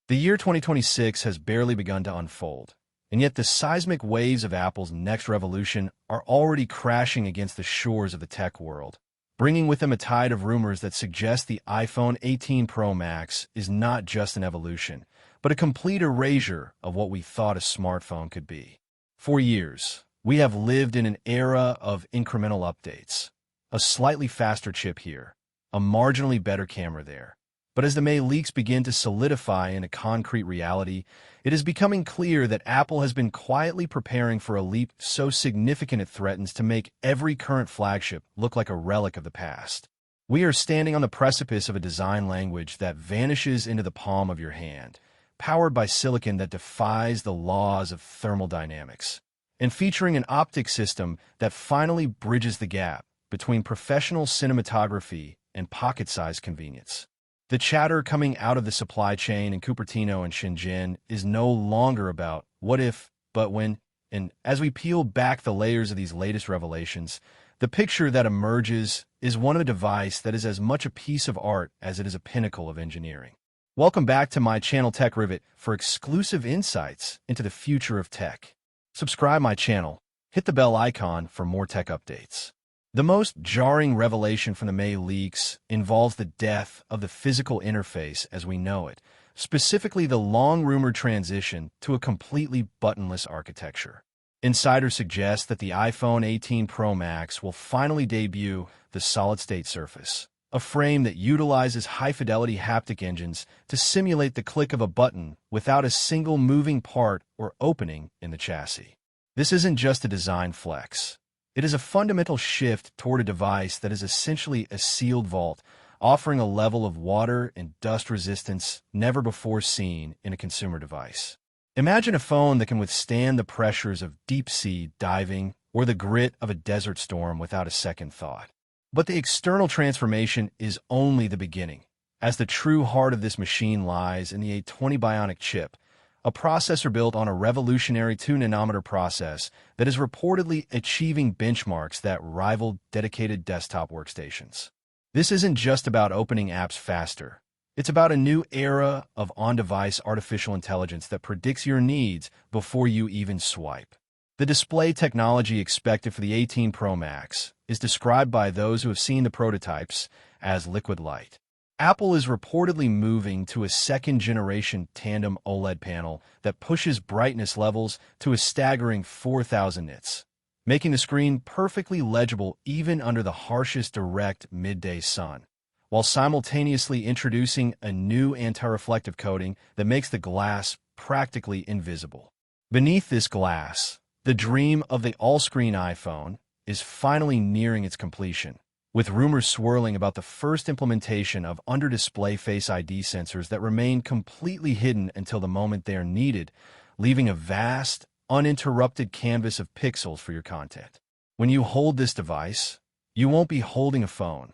The year 2026 has barely begun to unfold, and yet the seismic waves of Apple's next revolution are already crashing against the shores of the tech world, bringing with them a tide of rumors that suggest the iPhone 18 Pro Max is not just an evolution, but a complete erasure of what we thought a smartphone could be. For years, we have lived in an era of incremental updates, a slightly faster chip here, a marginally better camera there. But as the May leaks begin to solidify into concrete reality, it is becoming clear that Apple has been quietly preparing for a leap so significant it threatens to make every current flagship look like a relic of the past. We are standing on the precipice of a design language that vanishes into the palm of your hand, powered by silicon that defies the laws of thermodynamics, and featuring an optic system that finally bridges the gap between professional cinematography and pocket-sized convenience. The chatter coming out of the supply chain in Cupertino and Shenzhen is no longer about what if, but when, and as we peel back the layers of these latest revelations, the picture that emerges is one of a device that is as much a piece of art as it is a pinnacle of engineering. Welcome back to my channel Tech Rivet for exclusive insights into the future of tech. Subscribe my channel, hit the bell icon for more tech updates. The most jarring revelation from the May leaks involves the death of the physical interface as we know it, specifically the long-rumored transition to a completely buttonless architecture. Insiders suggest that the iPhone 18 Pro Max will finally debut the solid-state Surface, a frame that utilizes high-fidelity haptic engines to simulate the click of a button without a single moving part or opening in the chassis. This isn't just a design flex. It is a fundamental shift toward a device that is essentially a sealed vault, offering a level of water and dust resistance never before seen in a consumer device. Imagine a phone that can withstand the pressures of deep-sea diving or the grit of a desert storm without a second thought. But the external transformation is only the beginning, as the true heart of this machine lies in the A20 Bionic chip, a processor built on a revolutionary 2-nanometer process that is reportedly achieving benchmarks that rival dedicated desktop workstations. This isn't just about opening apps faster. It's about a new era of on-device artificial intelligence that predicts your needs before you even swipe. The display technology expected for the 18 Pro Max is described by those who have seen the prototypes as liquid light. Apple is reportedly moving to a second-generation tandem OLED panel that pushes brightness levels to a staggering 4,000 nits, making the screen perfectly legible even under the harshest direct midday sun, while simultaneously introducing a new anti-reflective coating that makes the glass practically invisible. Beneath this glass, the dream of the all-screen iPhone is finally nearing its completion, with rumors swirling about the first implementation of under-display Face ID sensors that remain completely hidden until the moment they are needed, leaving a vast, uninterrupted canvas of pixels for your content. When you hold this device, you won't be holding a phone.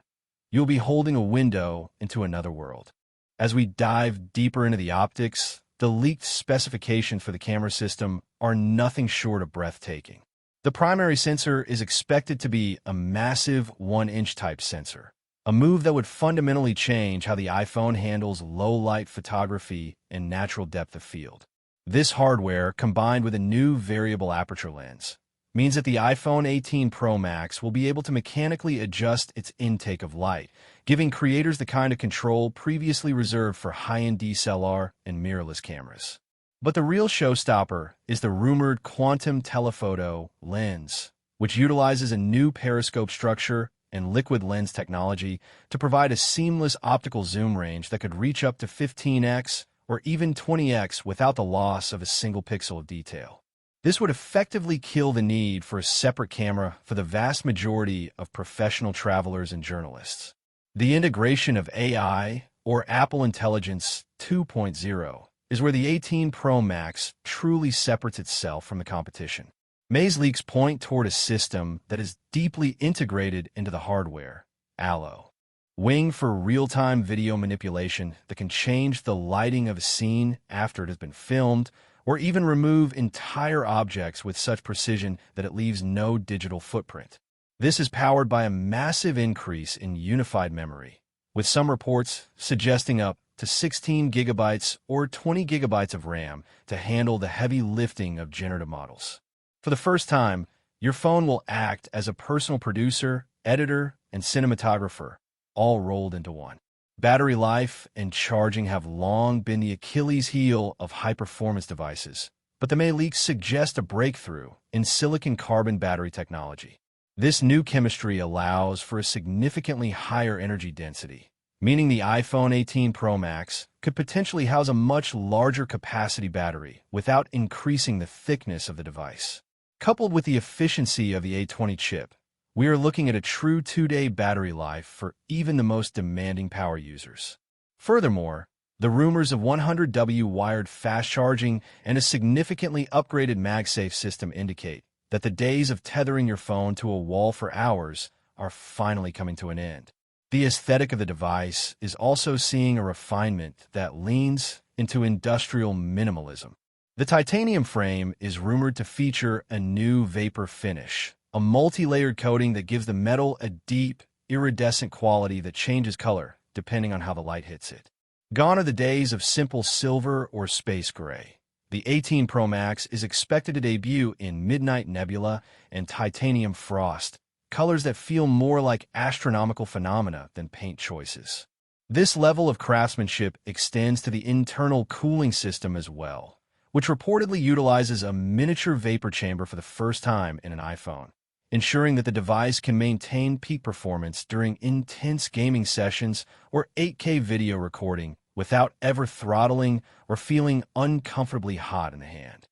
You'll be holding a window into another world. As we dive deeper into the optics, the leaked specifications for the camera system are nothing short of breathtaking. The primary sensor is expected to be a massive 1-inch type sensor, a move that would fundamentally change how the iPhone handles low-light photography and natural depth of field. This hardware, combined with a new variable aperture lens, means that the iPhone 18 Pro Max will be able to mechanically adjust its intake of light, giving creators the kind of control previously reserved for high-end DSLR and mirrorless cameras. But the real showstopper is the rumored quantum telephoto lens, which utilizes a new periscope structure and liquid lens technology to provide a seamless optical zoom range that could reach up to 15x or even 20x without the loss of a single pixel of detail. This would effectively kill the need for a separate camera for the vast majority of professional travelers and journalists. The integration of AI, or Apple Intelligence 2.0, is where the 18 Pro Max truly separates itself from the competition. May's leaks point toward a system that is deeply integrated into the hardware, Allo. Wing for real-time video manipulation that can change the lighting of a scene after it has been filmed, or even remove entire objects with such precision that it leaves no digital footprint. This is powered by a massive increase in unified memory, with some reports suggesting up to 16 gigabytes or 20 gigabytes of RAM to handle the heavy lifting of generative models. For the first time, your phone will act as a personal producer, editor, and cinematographer, all rolled into one. Battery life and charging have long been the Achilles heel of high-performance devices, but the May leaks suggest a breakthrough in silicon-carbon battery technology. This new chemistry allows for a significantly higher energy density, meaning the iPhone 18 Pro Max could potentially house a much larger capacity battery without increasing the thickness of the device. Coupled with the efficiency of the A20 chip, we are looking at a true 2-day battery life for even the most demanding power users. Furthermore, the rumors of 100W wired fast charging and a significantly upgraded MagSafe system indicate that the days of tethering your phone to a wall for hours are finally coming to an end. The aesthetic of the device is also seeing a refinement that leans into industrial minimalism. The titanium frame is rumored to feature a new vapor finish, a multi-layered coating that gives the metal a deep, iridescent quality that changes color depending on how the light hits it. Gone are the days of simple silver or space gray. The 18 Pro Max is expected to debut in Midnight Nebula and Titanium Frost, colors that feel more like astronomical phenomena than paint choices. This level of craftsmanship extends to the internal cooling system as well, which reportedly utilizes a miniature vapor chamber for the first time in an iPhone, ensuring that the device can maintain peak performance during intense gaming sessions or 8K video recording without ever throttling or feeling uncomfortably hot in the hand.